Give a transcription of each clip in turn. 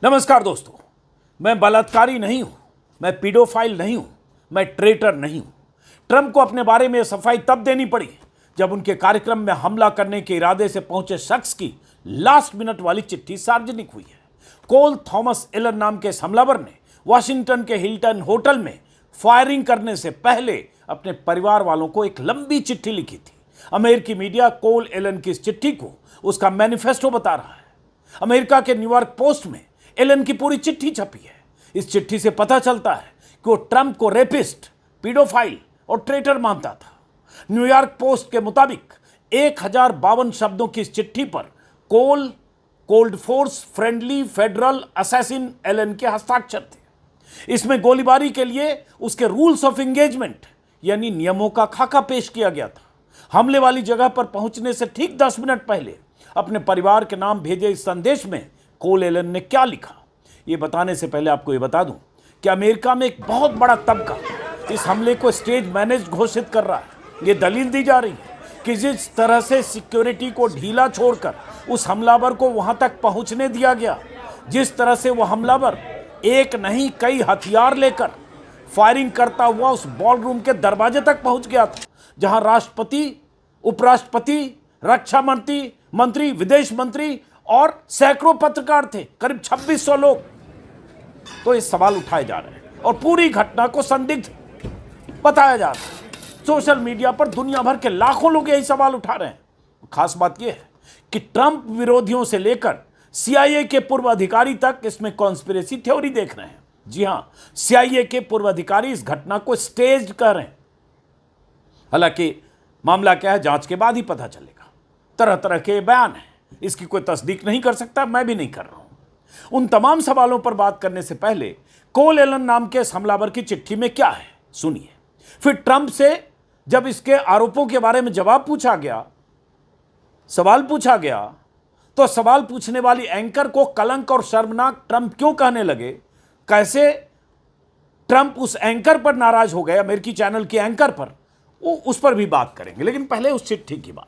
नमस्कार दोस्तों, मैं बलात्कारी नहीं हूं, मैं पीडोफाइल नहीं हूं, मैं ट्रेटर नहीं हूं। ट्रंप को अपने बारे में सफाई तब देनी पड़ी जब उनके कार्यक्रम में हमला करने के इरादे से पहुंचे शख्स की लास्ट मिनट वाली चिट्ठी सार्वजनिक हुई है। कोल थॉमस एलन नाम के इस हमलावर ने वाशिंगटन के हिल्टन होटल में फायरिंग करने से पहले अपने परिवार वालों को एक लंबी चिट्ठी लिखी थी। अमेरिकी मीडिया कोल एलन की इस चिट्ठी को उसका मैनिफेस्टो बता रहा है। अमेरिका के न्यूयॉर्क पोस्ट में एलन की पूरी चिट्ठी छपी है। इस चिट्ठी से पता चलता है कि वो ट्रंप को रेपिस्ट, पीडोफाइल और ट्रेटर मानता था। न्यूयॉर्क पोस्ट के मुताबिक 1052 शब्दों की इस चिट्ठी पर cold force friendly federal assassin Allen के हस्ताक्षर थे। इसमें गोलीबारी के लिए उसके रूल्स ऑफ एंगेजमेंट यानी नियमों का खाका पेश किया गया था। हमले वाली जगह पर पहुंचने से ठीक 10 मिनट पहले अपने परिवार के नाम भेजे इस संदेश में कोल एलन ने क्या लिखा, ये बताने से पहले आपको ये बता दूं कि अमेरिका में एक बहुत बड़ा तबका इस हमले को स्टेज मैनेज घोषित कर रहा है। ये दलील दी जा रही है कि जिस तरह से सिक्योरिटी को ढीला छोड़कर उस हमलावर को वहां तक पहुंचने दिया गया, जिस तरह से वह हमलावर एक नहीं कई हथियार लेकर फायरिंग करता हुआ उस बॉलरूम के दरवाजे तक पहुंच गया था, जहां राष्ट्रपति, उपराष्ट्रपति, रक्षा मंत्री, विदेश मंत्री और सैकड़ों पत्रकार थे, करीब 2600 लोग। तो ये सवाल उठाए जा रहे हैं और पूरी घटना को संदिग्ध बताया जा रहा है। सोशल मीडिया पर दुनिया भर के लाखों लोग यही सवाल उठा रहे हैं। खास बात यह है कि ट्रंप विरोधियों से लेकर CIA के पूर्व अधिकारी तक इसमें कॉन्स्पिरेसी थ्योरी देख रहे हैं। जी हां, CIA के पूर्व अधिकारी इस घटना को स्टेज कर रहे हैं। हालांकि मामला क्या है, जांच के बाद ही पता चलेगा। तरह तरह के बयान हैं, इसकी कोई तस्दीक नहीं कर सकता, मैं भी नहीं कर रहा हूं। उन तमाम सवालों पर बात करने से पहले कोल एलन नाम के इस हमलावर की चिट्ठी में क्या है, सुनिए। फिर ट्रंप से जब इसके आरोपों के बारे में सवाल पूछा गया तो सवाल पूछने वाली एंकर को कलंक और शर्मनाक ट्रंप क्यों कहने लगे, कैसे ट्रंप उस एंकर पर नाराज हो गए, अमेरिकी चैनल के एंकर पर, उस पर भी बात करेंगे। लेकिन पहले उस चिट्ठी की बात।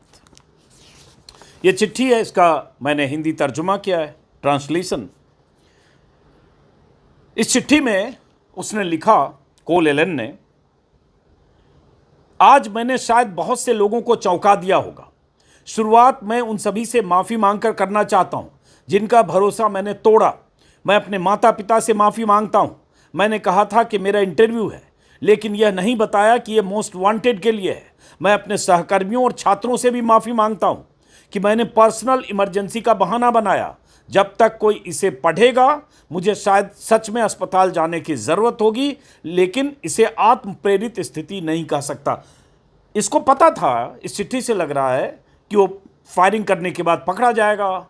ये चिट्ठी है, इसका मैंने हिंदी तर्जुमा किया है, ट्रांसलेशन। इस चिट्ठी में उसने लिखा, कोल एलन ने, आज मैंने शायद बहुत से लोगों को चौंका दिया होगा। शुरुआत मैं उन सभी से माफ़ी मांगकर करना चाहता हूं जिनका भरोसा मैंने तोड़ा। मैं अपने माता पिता से माफ़ी मांगता हूं। मैंने कहा था कि मेरा इंटरव्यू है, लेकिन यह नहीं बताया कि यह मोस्ट वांटेड के लिए है। मैं अपने सहकर्मियों और छात्रों से भी माफ़ी मांगता हूं कि मैंने पर्सनल इमरजेंसी का बहाना बनाया। जब तक कोई इसे पढ़ेगा मुझे शायद सच में अस्पताल जाने की ज़रूरत होगी, लेकिन इसे आत्म प्रेरित स्थिति नहीं कह सकता। इसको पता था, इस चिट्ठी से लग रहा है कि वो फायरिंग करने के बाद पकड़ा जाएगा,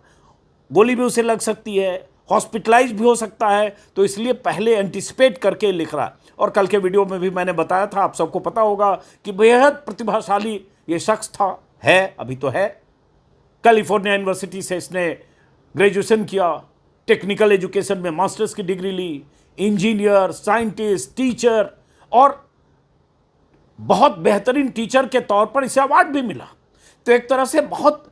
गोली भी उसे लग सकती है, हॉस्पिटलाइज भी हो सकता है, तो इसलिए पहले एंटिसिपेट करके लिख रहा है। और कल के वीडियो में भी मैंने बताया था, आप सबको पता होगा कि बेहद प्रतिभाशाली ये शख्स था, है, अभी तो है। कैलिफोर्निया यूनिवर्सिटी से इसने ग्रेजुएशन किया, टेक्निकल एजुकेशन में मास्टर्स की डिग्री ली, इंजीनियर, साइंटिस्ट, टीचर, और बहुत बेहतरीन टीचर के तौर पर इसे अवार्ड भी मिला। तो एक तरह से बहुत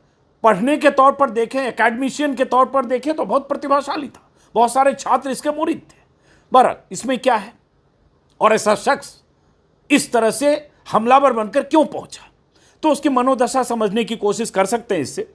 पढ़ने के तौर पर देखें, एकेडमिशियन के तौर पर देखें तो बहुत प्रतिभाशाली था। बहुत सारे छात्र इसके मुरीद थे। बहरहाल इसमें क्या है, और ऐसा शख्स इस तरह से हमलावर बनकर क्यों पहुंचा, तो उसकी मनोदशा समझने की कोशिश कर सकते हैं।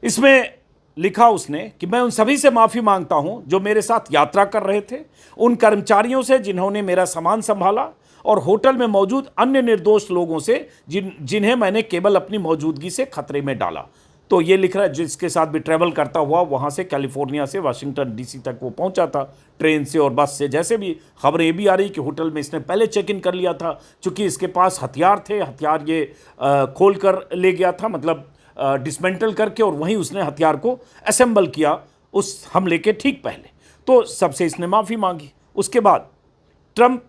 इसमें लिखा उसने कि मैं उन सभी से माफ़ी मांगता हूं जो मेरे साथ यात्रा कर रहे थे, उन कर्मचारियों से जिन्होंने मेरा सामान संभाला, और होटल में मौजूद अन्य निर्दोष लोगों से जिन्हें मैंने केवल अपनी मौजूदगी से खतरे में डाला। तो ये लिख रहा है, जिसके साथ भी ट्रैवल करता हुआ वहाँ से कैलिफोर्निया से वाशिंगटन DC तक वो पहुँचा था, ट्रेन से और बस से। जैसे भी खबरें ये भी आ रही कि होटल में इसने पहले चेक इन कर लिया था, चूँकि इसके पास हथियार थे, हथियार ये खोल कर ले गया था, मतलब डिसमेंटल करके, और वहीं उसने हथियार को असेंबल किया उस हमले के ठीक पहले। तो सबसे इसने माफ़ी मांगी। उसके बाद ट्रंप,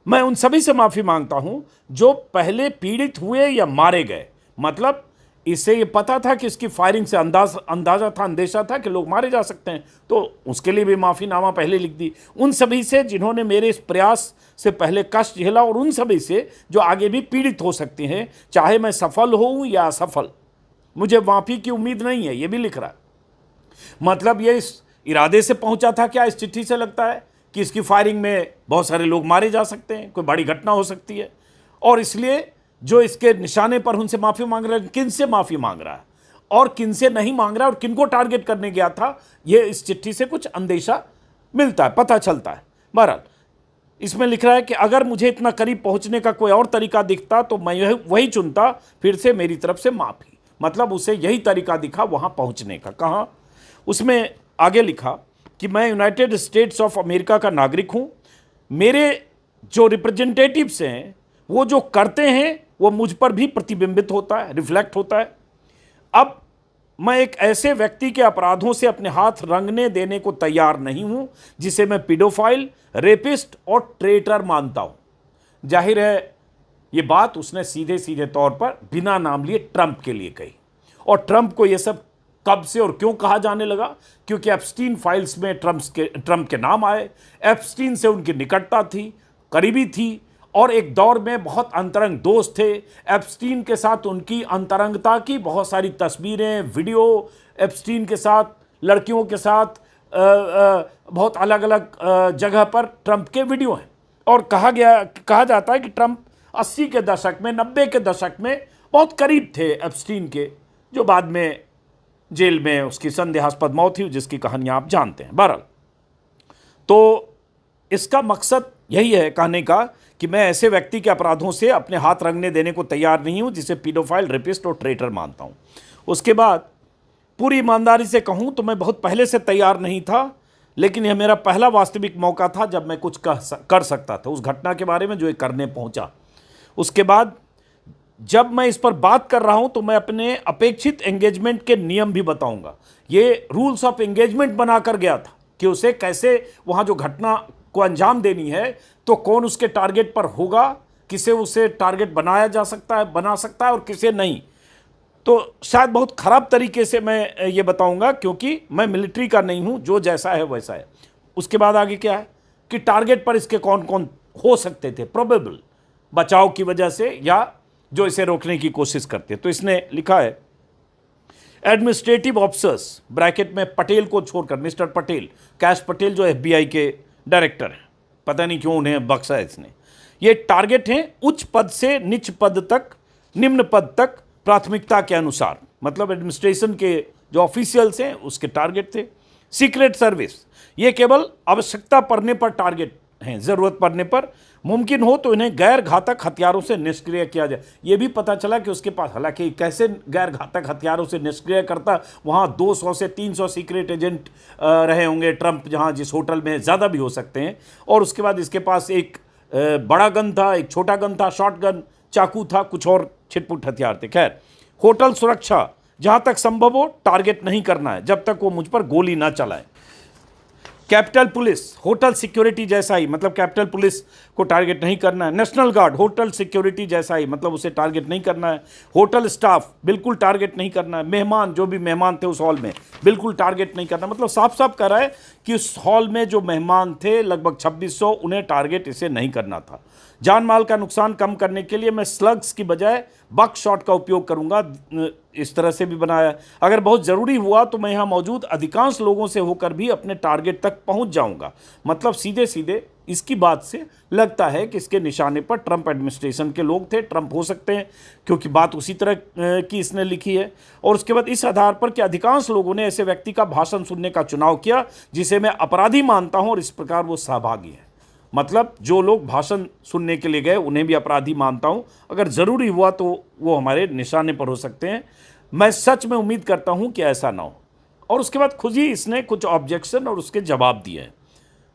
मैं उन सभी से माफ़ी मांगता हूं जो पहले पीड़ित हुए या मारे गए, मतलब इसे ये पता था कि इसकी फायरिंग से अंदेशा था कि लोग मारे जा सकते हैं, तो उसके लिए भी माफ़ीनामा पहले लिख दी। उन सभी से जिन्होंने मेरे इस प्रयास से पहले कष्ट झेला, और उन सभी से जो आगे भी पीड़ित हो सकते हैं, चाहे मैं सफल होऊं या असफल। मुझे माफ़ी की उम्मीद नहीं है, ये भी लिख रहा है। मतलब ये इरादे से पहुंचा था क्या? इस चिट्ठी से लगता है कि इसकी फायरिंग में बहुत सारे लोग मारे जा सकते हैं, कोई बड़ी घटना हो सकती है, और इसलिए जो इसके निशाने पर उनसे माफ़ी मांग रहा है, किन से माफ़ी मांग रहा है और किन से नहीं मांग रहा है और किन को टारगेट करने गया था, ये इस चिट्ठी से कुछ अंदेशा मिलता है, पता चलता है। बहरहाल इसमें लिख रहा है कि अगर मुझे इतना करीब पहुंचने का कोई और तरीका दिखता तो मैं वही चुनता, फिर से मेरी तरफ से माफ़ी। मतलब उसे यही तरीका दिखा वहाँ पहुँचने का। कहाँ? उसमें आगे लिखा कि मैं यूनाइटेड स्टेट्स ऑफ अमेरिका का नागरिक हूँ, मेरे जो रिप्रेजेंटेटिव्स हैं वो जो करते हैं वो मुझ पर भी प्रतिबिंबित होता है, रिफ्लेक्ट होता है। अब मैं एक ऐसे व्यक्ति के अपराधों से अपने हाथ रंगने देने को तैयार नहीं हूं जिसे मैं पीडोफाइल, रेपिस्ट और ट्रेटर मानता हूं। जाहिर है ये बात उसने सीधे सीधे तौर पर बिना नाम लिए ट्रंप के लिए कही। और ट्रंप को ये सब कब से और क्यों कहा जाने लगा? क्योंकि एप्स्टीन फाइल्स में ट्रंप के नाम आए। एप्स्टीन से उनकी निकटता थी, करीबी थी, और एक दौर में बहुत अंतरंग दोस्त थे। एप्स्टीन के साथ उनकी अंतरंगता की बहुत सारी तस्वीरें, वीडियो, एप्स्टीन के साथ, लड़कियों के साथ बहुत अलग अलग जगह पर ट्रंप के वीडियो हैं। और कहा जाता है कि ट्रंप 80 के दशक में, 90 के दशक में बहुत करीब थे एप्स्टीन के, जो बाद में जेल में उसकी संदेहास्पद मौत हुई, जिसकी कहानियाँ आप जानते हैं। बहरहाल तो इसका मकसद यही है कहने का कि मैं ऐसे व्यक्ति के अपराधों से अपने हाथ रंगने देने को तैयार नहीं हूं जिसे पीडोफाइल, रेपिस्ट और ट्रेटर मानता हूं। उसके बाद पूरी ईमानदारी से कहूं तो मैं बहुत पहले से तैयार नहीं था, लेकिन यह मेरा पहला वास्तविक मौका था जब मैं कुछ कर सकता था उस घटना के बारे में जो ये करने पहुंचा। उसके बाद जब मैं इस पर बात कर रहा हूं तो मैं अपने अपेक्षित एंगेजमेंट के नियम भी बताऊंगा। ये रूल्स ऑफ एंगेजमेंट बनाकर गया था कि उसे कैसे वहाँ जो घटना को अंजाम देनी है तो कौन उसके टारगेट पर होगा, किसे उसे टारगेट बना सकता है और किसे नहीं। तो शायद बहुत ख़राब तरीके से मैं ये बताऊंगा क्योंकि मैं मिलिट्री का नहीं हूं, जो जैसा है वैसा है। उसके बाद आगे क्या है कि टारगेट पर इसके कौन कौन हो सकते थे, प्रोबेबल, बचाव की वजह से या जो इसे रोकने की कोशिश करते। तो इसने लिखा है एडमिनिस्ट्रेटिव ऑफिसर्स, ब्रैकेट में पटेल को छोड़कर, मिस्टर पटेल, कैश पटेल जो FBI के डायरेक्टर हैं, पता नहीं क्यों उन्हें बख्शा है इसने। ये टारगेट हैं उच्च पद से निच पद तक, निम्न पद तक प्राथमिकता के अनुसार। मतलब एडमिनिस्ट्रेशन के जो ऑफिशियल्स हैं उसके टारगेट थे। सीक्रेट सर्विस, ये केवल आवश्यकता पड़ने पर टारगेट हैं, ज़रूरत पड़ने पर मुमकिन हो तो इन्हें गैर घातक हथियारों से निष्क्रिय किया जाए। ये भी पता चला कि उसके पास, हालांकि कैसे गैर घातक हथियारों से निष्क्रिय करता, वहाँ 200 से 300 सीक्रेट एजेंट रहे होंगे ट्रंप, जहाँ जिस होटल में, ज़्यादा भी हो सकते हैं। और उसके बाद इसके पास एक बड़ा गन था, एक छोटा गन था, शॉर्ट गन, चाकू था, कुछ और छिटपुट हथियार थे। खैर, होटल सुरक्षा, जहाँ तक संभव हो टारगेट नहीं करना है जब तक वो मुझ पर गोली ना चलाए। कैपिटल पुलिस, होटल सिक्योरिटी जैसा ही, मतलब कैपिटल पुलिस को टारगेट नहीं करना है। नेशनल गार्ड, होटल सिक्योरिटी जैसा ही, मतलब उसे टारगेट नहीं करना है। होटल स्टाफ, बिल्कुल टारगेट नहीं करना है। मेहमान, जो भी मेहमान थे उस हॉल में, बिल्कुल टारगेट नहीं करना। मतलब साफ साफ कह रहा है कि उस हॉल में जो मेहमान थे लगभग 2600, उन्हें टारगेट इसे नहीं करना था। जान माल का नुकसान कम करने के लिए मैं स्लग्स की बजाय बक शॉट का उपयोग करूंगा, इस तरह से भी बनाया। अगर बहुत ज़रूरी हुआ तो मैं यहाँ मौजूद अधिकांश लोगों से होकर भी अपने टारगेट तक पहुँच जाऊंगा। मतलब सीधे सीधे इसकी बात से लगता है कि इसके निशाने पर ट्रंप एडमिनिस्ट्रेशन के लोग थे, ट्रंप हो सकते हैं, क्योंकि बात उसी तरह की इसने लिखी है। और उसके बाद इस आधार पर कि अधिकांश लोगों ने ऐसे व्यक्ति का भाषण सुनने का चुनाव किया जिसे मैं अपराधी मानता हूँ और इस प्रकार वो सहभागी है। मतलब जो लोग भाषण सुनने के लिए गए उन्हें भी अपराधी मानता हूं। अगर ज़रूरी हुआ तो वो हमारे निशाने पर हो सकते हैं। मैं सच में उम्मीद करता हूं कि ऐसा ना हो। और उसके बाद खुद ही इसने कुछ ऑब्जेक्शन और उसके जवाब दिए हैं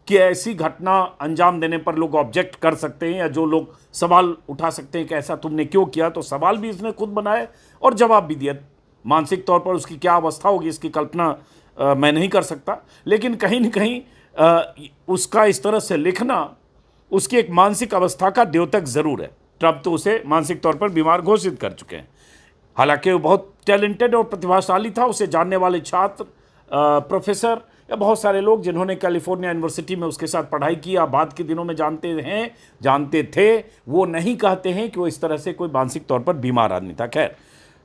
कि ऐसी घटना अंजाम देने पर लोग ऑब्जेक्ट कर सकते हैं या जो लोग सवाल उठा सकते हैं कि ऐसा तुमने क्यों किया। तो सवाल भी इसने खुद बनाए और जवाब भी दिया। मानसिक तौर पर उसकी क्या अवस्था होगी इसकी कल्पना मैं नहीं कर सकता, लेकिन कहीं न कहीं उसका इस तरह से लिखना उसकी एक मानसिक अवस्था का द्योतक ज़रूर है। ट्रंप तो उसे मानसिक तौर पर बीमार घोषित कर चुके हैं। हालांकि वो बहुत टैलेंटेड और प्रतिभाशाली था, उसे जानने वाले छात्र, प्रोफेसर या बहुत सारे लोग जिन्होंने कैलिफोर्निया यूनिवर्सिटी में उसके साथ पढ़ाई की या बाद के दिनों में जानते थे, वो नहीं कहते हैं कि वो इस तरह से कोई मानसिक तौर पर बीमार आदमी था। खैर,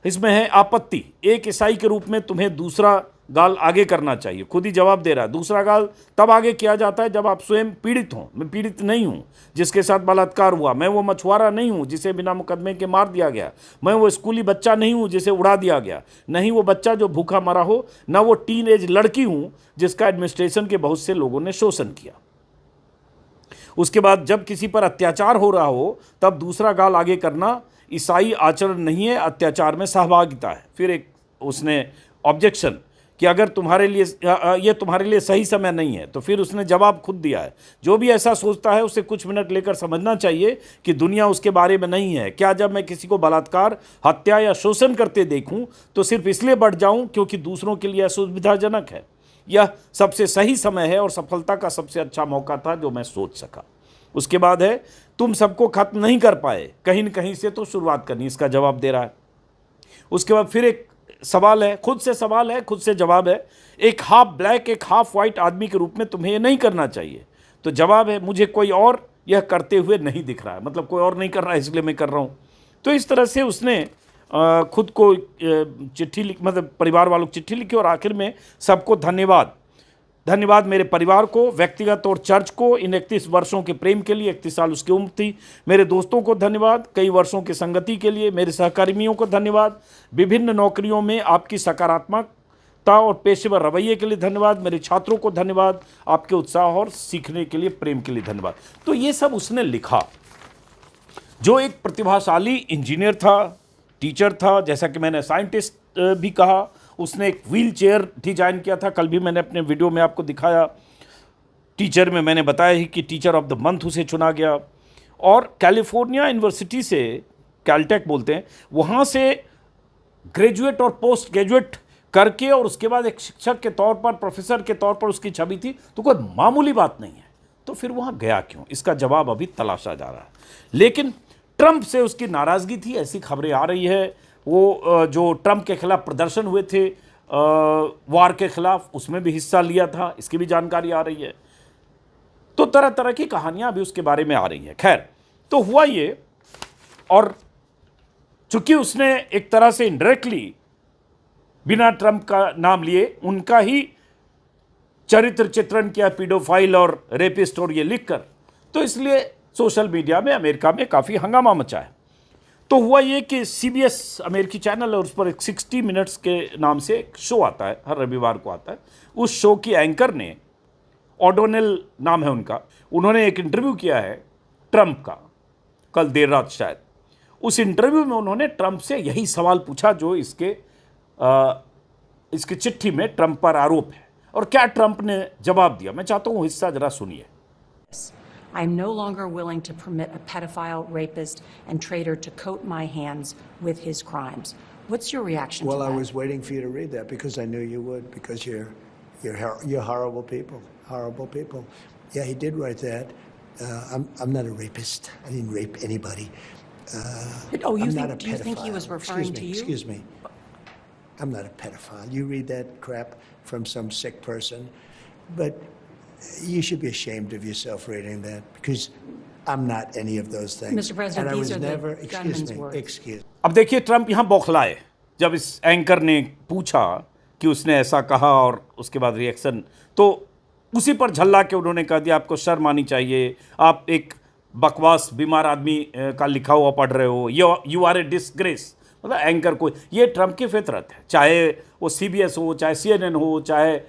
इसमें है आपत्ति, एक ईसाई के रूप में तुम्हें दूसरा गाल आगे करना चाहिए। खुद ही जवाब दे रहा है। दूसरा गाल तब आगे किया जाता है जब आप स्वयं पीड़ित हों। मैं पीड़ित नहीं हूं जिसके साथ बलात्कार हुआ, मैं वो मछुआरा नहीं हूं जिसे बिना मुकदमे के मार दिया गया, मैं वो स्कूली बच्चा नहीं हूं जिसे उड़ा दिया गया, नहीं वो बच्चा जो भूखा मरा हो, ना वो टीन एज लड़की हूं जिसका एडमिनिस्ट्रेशन के बहुत से लोगों ने शोषण किया। उसके बाद जब किसी पर अत्याचार हो रहा हो तब दूसरा गाल आगे करना ईसाई आचरण नहीं है, अत्याचार में सहभागिता है। फिर एक उसने ऑब्जेक्शन कि अगर तुम्हारे लिए ये तुम्हारे लिए सही समय नहीं है, तो फिर उसने जवाब खुद दिया है। जो भी ऐसा सोचता है उसे कुछ मिनट लेकर समझना चाहिए कि दुनिया उसके बारे में नहीं है। क्या जब मैं किसी को बलात्कार, हत्या या शोषण करते देखूं तो सिर्फ इसलिए बढ़ जाऊं क्योंकि दूसरों के लिए असुविधाजनक है? यह सबसे सही समय है और सफलता का सबसे अच्छा मौका था जो मैं सोच सका। उसके बाद है तुम सबको खत्म नहीं कर पाए, कहीं न कहीं से तो शुरुआत करनी, इसका जवाब दे रहा है। उसके बाद फिर एक सवाल है, खुद से सवाल है, खुद से जवाब है। एक हाफ ब्लैक एक हाफ वाइट आदमी के रूप में तुम्हें ये नहीं करना चाहिए। तो जवाब है मुझे कोई और यह करते हुए नहीं दिख रहा है, मतलब कोई और नहीं कर रहा है इसलिए मैं कर रहा हूँ। तो इस तरह से उसने खुद को चिट्ठी लिख, मतलब परिवार वालों को चिट्ठी लिखी और आखिर में सबको धन्यवाद, धन्यवाद मेरे परिवार को, व्यक्तिगत और चर्च को इन 31 वर्षों के प्रेम के लिए। 31 साल उसकी उम्र थी। मेरे दोस्तों को धन्यवाद, कई वर्षों की संगति के लिए। मेरे सहकर्मियों को धन्यवाद, विभिन्न नौकरियों में आपकी सकारात्मकता और पेशेवर रवैये के लिए धन्यवाद। मेरे छात्रों को धन्यवाद, आपके उत्साह और सीखने के लिए, प्रेम के लिए धन्यवाद। तो ये सब उसने लिखा। जो एक प्रतिभाशाली इंजीनियर था, टीचर था, जैसा कि मैंने साइंटिस्ट भी कहा, उसने एक व्हील चेयर डिजाइन किया था। कल भी मैंने अपने वीडियो में आपको दिखाया। टीचर में मैंने बताया ही कि टीचर ऑफ द मंथ उसे चुना गया। और कैलिफोर्निया यूनिवर्सिटी से, कैलटेक बोलते हैं, वहाँ से ग्रेजुएट और पोस्ट ग्रेजुएट करके और उसके बाद एक शिक्षक के तौर पर, प्रोफेसर के तौर पर उसकी छवि थी। तो कोई मामूली बात नहीं है। तो फिर वहाँ गया क्यों, इसका जवाब अभी तलाशा जा रहा है। लेकिन ट्रंप से उसकी नाराज़गी थी, ऐसी खबरें आ रही है। वो जो ट्रंप के खिलाफ प्रदर्शन हुए थे वार के खिलाफ, उसमें भी हिस्सा लिया था, इसकी भी जानकारी आ रही है। तो तरह तरह की कहानियां अभी उसके बारे में आ रही हैं। खैर, तो हुआ ये, और चूंकि उसने एक तरह से इनडायरेक्टली बिना ट्रंप का नाम लिए उनका ही चरित्र चित्रण किया, पीडोफाइल और रेपिस्ट और ये लिखकर, तो इसलिए सोशल मीडिया में अमेरिका में काफ़ी हंगामा मचा है। तो हुआ ये कि CBS अमेरिकी चैनल है, उस पर एक 60 मिनट्स के नाम से एक शो आता है, हर रविवार को आता है। उस शो की एंकर ने, ओडोनेल नाम है उनका, उन्होंने एक इंटरव्यू किया है ट्रंप का, कल देर रात शायद। उस इंटरव्यू में उन्होंने ट्रंप से यही सवाल पूछा जो इसके चिट्ठी में ट्रंप पर आरोप है, और क्या ट्रंप ने जवाब दिया। मैं चाहता हूँ हिस्सा जरा सुनिए। I am no longer willing to permit a pedophile, rapist, and traitor to coat my hands with his crimes. What's your reaction to that? Well, I was waiting for you to read that because I knew you would, because you're horrible people, horrible people. Yeah, he did write that. I'm not a rapist. I didn't rape anybody. Do you think he was referring to you? Excuse me. I'm not a pedophile. You read that crap from some sick person, but you should be ashamed of yourself reading that, because I'm not any of those things. Mr. President, and I these was are never, the excuse gunman's me, words. excuse. अब देखिए, Trump यहाँ बौखलाए जब इस anchor ने पूछा कि उसने ऐसा कहा, और उसके बाद रिएक्शन, तो उसी पर झल्ला के उन्होंने कह दिया आपको शर्म आनी चाहिए, आप एक बकवास बीमार आदमी का लिखा हुआ पढ़ रहे हो, यू आर ए डिसग्रेस। मतलब एंकर को, ये ट्रंप की फितरत है, चाहे वो CBS हो, चाहे CNN हो, चाहे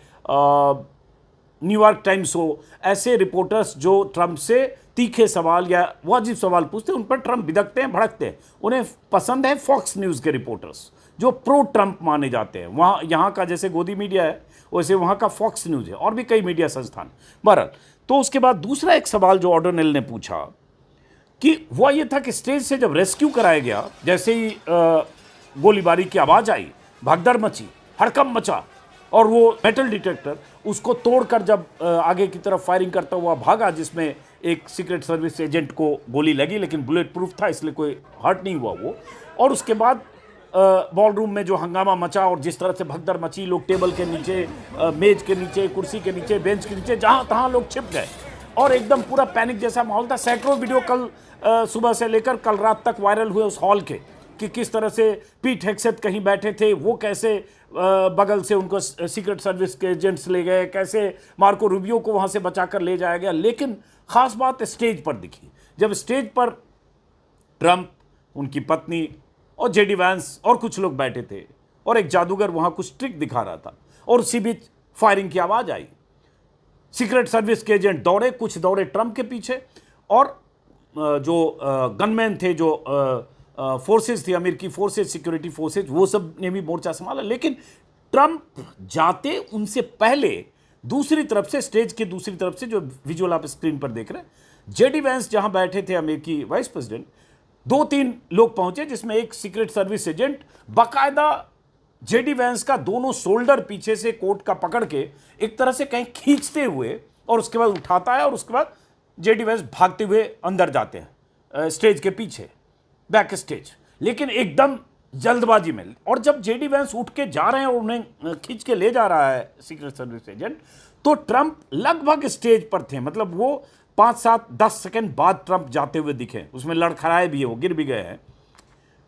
न्यूयॉर्क टाइम्स हो। ऐसे रिपोर्टर्स जो ट्रंप से तीखे सवाल या वाजिब सवाल पूछते हैं, उन पर ट्रंप बिदकते हैं, भड़कते हैं। उन्हें पसंद है फॉक्स न्यूज़ के रिपोर्टर्स जो प्रो ट्रंप माने जाते हैं। वहाँ यहाँ का जैसे गोदी मीडिया है, वैसे वहाँ का फॉक्स न्यूज़ है, और भी कई मीडिया संस्थान। बहरहाल, तो उसके बाद दूसरा एक सवाल जो ओडोनेल ने पूछा कि हुआ ये था कि स्टेज से जब रेस्क्यू कराया गया, जैसे ही गोलीबारी की आवाज़ आई, भगदड़ मची, हड़कंप मचा, और वो मेटल डिटेक्टर उसको तोड़कर जब आगे की तरफ फायरिंग करता हुआ भागा, जिसमें एक सीक्रेट सर्विस एजेंट को गोली लगी, लेकिन बुलेट प्रूफ था इसलिए कोई हर्ट नहीं हुआ वो। और उसके बाद बॉल रूम में जो हंगामा मचा और जिस तरह से भगदड़ मची, लोग टेबल के नीचे, मेज के नीचे, कुर्सी के नीचे, बेंच के नीचे, जहाँ तहाँ लोग छिप गए और एकदम पूरा पैनिक जैसा माहौल था। सैकड़ों वीडियो कल सुबह से लेकर कल रात तक वायरल हुए उस हॉल के, कि किस तरह से पीट हेग्सेथ कहीं बैठे थे, वो कैसे बगल से उनको सीक्रेट सर्विस के एजेंट्स ले गए, कैसे मार्को रूबियो को वहां से बचाकर ले जाया गया। लेकिन खास बात स्टेज पर दिखी, जब स्टेज पर ट्रंप, उनकी पत्नी और जेडी वैंस और कुछ लोग बैठे थे और एक जादूगर वहां कुछ ट्रिक दिखा रहा था और उसी बीच फायरिंग की आवाज आई। सीक्रेट सर्विस के एजेंट दौड़े, कुछ दौड़े ट्रंप के पीछे और जो गनमैन थे, जो फोर्सेस थी, अमेरिकी फोर्सेस, सिक्योरिटी फोर्सेस, वो सब ने भी मोर्चा संभाला। लेकिन ट्रंप जाते उनसे पहले दूसरी तरफ से, स्टेज की दूसरी तरफ से, जो विजुअल आप स्क्रीन पर देख रहे हैं, जेडी वैंस जहां बैठे थे अमेरिकी वाइस प्रेसिडेंट, 2-3 लोग पहुंचे जिसमें एक सीक्रेट सर्विस एजेंट बाकायदा जेडी वैंस का दोनों शोल्डर पीछे से कोट का पकड़ के एक तरह से कहीं खींचते हुए और उसके बाद उठाता है और उसके बाद जेडी वैंस भागते हुए अंदर जाते हैं स्टेज के पीछे, बैक स्टेज, लेकिन एकदम जल्दबाजी में। और जब जेडी वैंस उठ के जा रहे हैं और उन्हें खींच के ले जा रहा है सीक्रेट सर्विस एजेंट, तो ट्रंप लगभग स्टेज पर थे, मतलब वो 5-7-10 सेकंड बाद ट्रंप जाते हुए दिखे, उसमें लड़खड़ाए भी है, वो गिर भी गए हैं।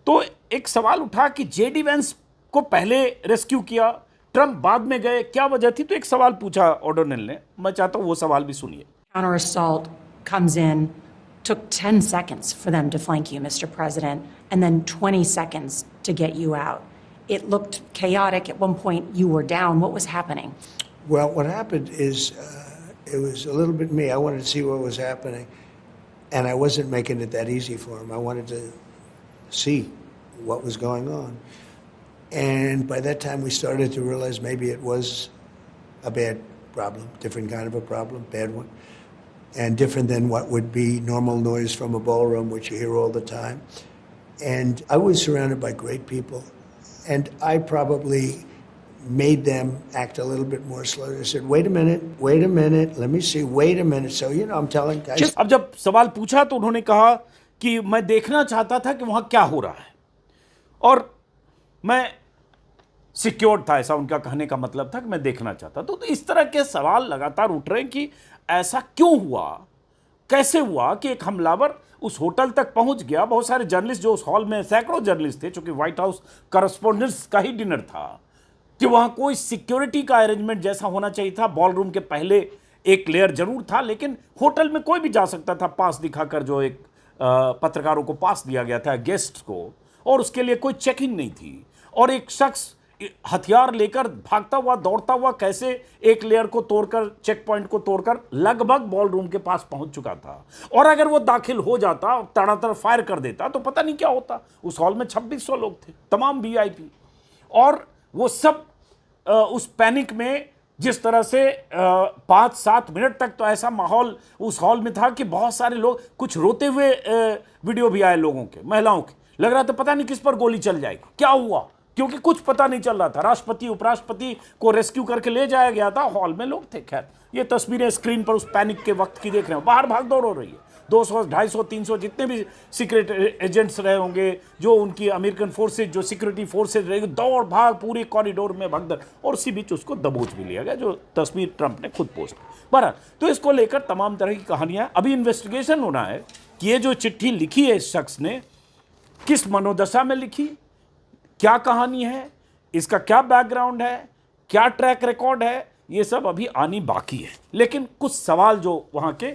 तो एक सवाल उठा कि जेडी वैंस को पहले रेस्क्यू किया, ट्रंप बाद में गए, क्या वजह थी? तो एक सवाल पूछा ओडोनिल ने, मैं चाहता हूं वो सवाल भी सुनिए। Counter assault comes in, took 10 seconds for them to flank you, Mr. President, and then 20 seconds to get you out. It looked chaotic. At one point, you were down. What was happening? Well, what happened is it was a little bit me. I wanted to see what was happening, and I wasn't making it that easy for him. I wanted to see what was going on. And by that time, we started to realize maybe it was a bad problem, different kind of a problem, bad one, and different than what would be normal noise from a ballroom, which you hear all the time. And I was surrounded by great people, and I probably made them act a little bit more slow. They said, wait a minute, let me see, wait a minute. So, you know, I'm telling guys. अब जब सवाल पूछा तो उन्होंने कहा कि मैं देखना चाहता था कि वहां क्या हो रहा है और मैं सिक्योर था, ऐसा उनका कहने का मतलब था कि मैं देखना चाहता। तो इस तरह के सवाल लगातार उठ रहे हैं कि ऐसा क्यों हुआ, कैसे हुआ कि एक हमलावर उस होटल तक पहुंच गया। बहुत सारे जर्नलिस्ट जो उस हॉल में, सैकड़ों जर्नलिस्ट थे, चूंकि व्हाइट हाउस करस्पॉन्डेंट्स का ही डिनर था, कि वहां कोई सिक्योरिटी का अरेंजमेंट जैसा होना चाहिए था। बॉलरूम के पहले एक लेयर जरूर था, लेकिन होटल में कोई भी जा सकता था, पास दिखाकर, जो एक पत्रकारों को पास दिया गया था, गेस्ट को, और उसके लिए कोई चेकिंग नहीं थी। और एक शख्स हथियार लेकर भागता हुआ, दौड़ता हुआ, कैसे एक लेयर को तोड़कर, चेक पॉइंट को तोड़कर लगभग बॉल रूम के पास पहुंच चुका था। और अगर वो दाखिल हो जाता और तड़ातड़ फायर कर देता तो पता नहीं क्या होता। उस हॉल में 2600 लोग थे, तमाम वीआईपी, और वो सब उस पैनिक में, जिस तरह से 5-7 मिनट तक तो ऐसा माहौल उस हॉल में था कि बहुत सारे लोग, कुछ रोते हुए वीडियो भी आए लोगों के, महिलाओं के, लग रहा था पता नहीं किस पर गोली चल जाएगी, क्या हुआ, क्योंकि कुछ पता नहीं चल रहा था। राष्ट्रपति, उपराष्ट्रपति को रेस्क्यू करके ले जाया गया था, हॉल में लोग थे। खैर, ये तस्वीरें स्क्रीन पर उस पैनिक के वक्त की देख रहे हो, बाहर भाग दौड़ हो रही है। 200, 250, 300 जितने भी सीक्रेट एजेंट्स रहे होंगे, जो उनकी अमेरिकन फोर्सेज, जो सिक्योरिटी फोर्सेज रहेगी, दौड़ भाग पूरे कॉरिडोर में भगदड़, और उसी बीच उसको दबोच भी लिया गया, जो तस्वीर ट्रंप ने खुद पोस्ट की। बहरहाल, तो इसको लेकर तमाम तरह की कहानियां, अभी इन्वेस्टिगेशन होना है कि ये जो चिट्ठी लिखी है इस शख्स ने, किस मनोदशा में लिखी, क्या कहानी है, इसका क्या बैकग्राउंड है, क्या ट्रैक रिकॉर्ड है, ये सब अभी आनी बाकी है। लेकिन कुछ सवाल जो वहाँ के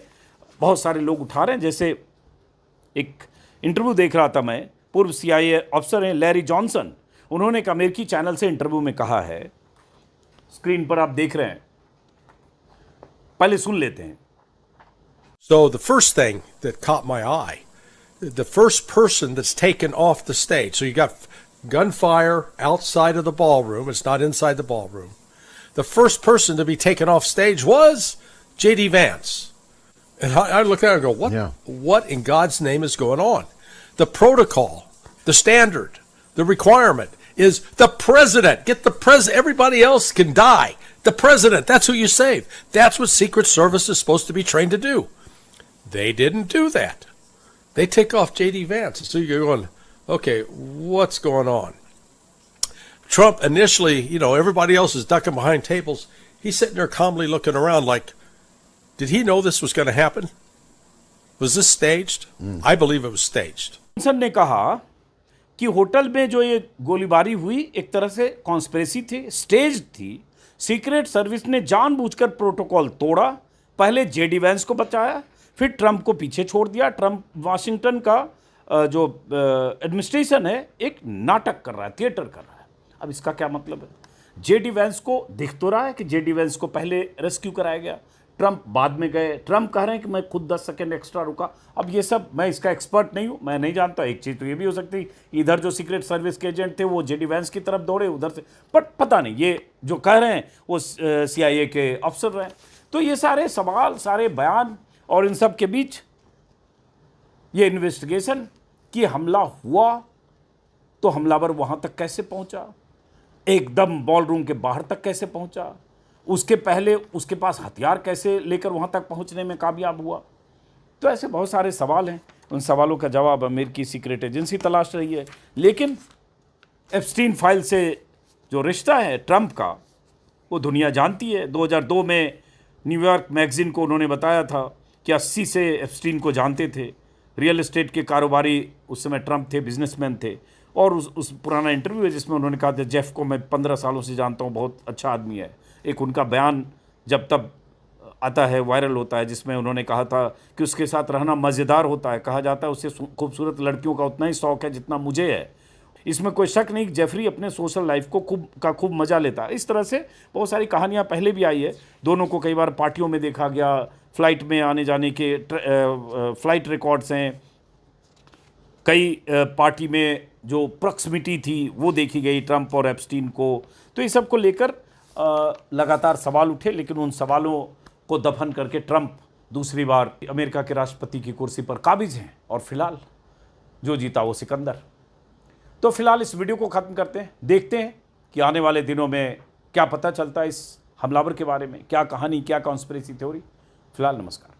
बहुत सारे लोग उठा रहे हैं, जैसे एक इंटरव्यू देख रहा था मैं, पूर्व CIA अफसर हैं लैरी जॉनसन, उन्होंने एक अमेरिकी चैनल से इंटरव्यू में कहा है, स्क्रीन पर आप देख रहे हैं, पहले सुन लेते हैं। So the first thing that caught my eye, the first person that's taken off the stage, so you got gunfire outside of the ballroom, it's not inside the ballroom. The first person to be taken off stage was J.D. Vance. And I look at it and go, what in God's name is going on? The protocol, the standard, the requirement is the president. Get the president. Everybody else can die. The president, that's who you save. That's what Secret Service is supposed to be trained to do. They didn't do that. They take off J.D. Vance. So you're going, okay, what's going on? Trump initially, you know, everybody else is ducking behind tables. He's sitting there calmly looking around like, did he know this was going to happen? Was this staged? I believe it was staged. Johnson ने कहा कि hotel में जो ये गोलीबारी हुई एक तरह से कॉन्स्पिरेसी थी, स्टेज थी। सीक्रेट सर्विस ने जानबूझकर प्रोटोकॉल तोड़ा, पहले जेडी वैंस को बचाया, फिर ट्रंप को पीछे छोड़ दिया। ट्रंप वाशिंगटन का जो एडमिनिस्ट्रेशन है एक नाटक कर रहा है, थिएटर कर रहा है। अब इसका क्या मतलब है? जेडी वैंस को दिख तो रहा है कि जेडी वैंस को पहले रेस्क्यू कराया गया, ट्रंप बाद में गए। ट्रंप कह रहे हैं कि मैं खुद 10 सेकेंड एक्स्ट्रा रुका। अब ये सब मैं इसका एक्सपर्ट नहीं हूँ, मैं नहीं जानता। एक चीज़ तो ये भी हो सकती, इधर जो सीक्रेट सर्विस के एजेंट थे वो जेडी वैंस की तरफ दौड़े, उधर से बट पता नहीं, ये जो कह रहे हैं वो CIA के अफसर रहे। तो ये सारे सवाल, सारे बयान, और इन सब के बीच ये इन्वेस्टिगेशन कि हमला हुआ तो हमलावर वहाँ तक कैसे पहुँचा, एकदम बॉल रूम के बाहर तक कैसे पहुँचा, उसके पहले उसके पास हथियार कैसे लेकर वहाँ तक पहुँचने में कामयाब हुआ। तो ऐसे बहुत सारे सवाल हैं, उन सवालों का जवाब अमेरिकी सीक्रेट एजेंसी तलाश रही है। लेकिन एप्स्टीन फाइल से जो रिश्ता है ट्रंप का, वो दुनिया जानती है। 2002 में न्यूयॉर्क मैगजीन को उन्होंने बताया था कि 80 से एप्स्टीन को जानते थे। रियल एस्टेट के कारोबारी उस समय ट्रंप थे, बिजनेसमैन थे। और उस पुराना इंटरव्यू है जिसमें उन्होंने कहा था जेफ को मैं 15 सालों से जानता हूँ, बहुत अच्छा आदमी है। एक उनका बयान जब तब आता है, वायरल होता है, जिसमें उन्होंने कहा था कि उसके साथ रहना मज़ेदार होता है। कहा जाता है उससे खूबसूरत लड़कियों का उतना ही शौक़ है जितना मुझे है। इसमें कोई शक नहीं कि जेफरी अपने सोशल लाइफ को खूब मज़ा लेता है। इस तरह से बहुत सारी कहानियाँ पहले भी आई है। दोनों को कई बार पार्टियों में देखा गया, फ़्लाइट में आने जाने के फ़्लाइट रिकॉर्ड्स हैं। कई पार्टी में जो प्रॉक्सिमिटी थी वो देखी गई ट्रंप और एप्स्टीन को। तो इस सब को लेकर लगातार सवाल उठे, लेकिन उन सवालों को दफन करके ट्रंप दूसरी बार अमेरिका के राष्ट्रपति की कुर्सी पर काबिज हैं। और फिलहाल जो जीता वो सिकंदर। तो फिलहाल इस वीडियो को ख़त्म करते हैं, देखते हैं कि आने वाले दिनों में क्या पता चलता है इस हमलावर के बारे में, क्या कहानी, क्या कॉन्स्पिरेसी थ्योरी। फिलहाल नमस्कार।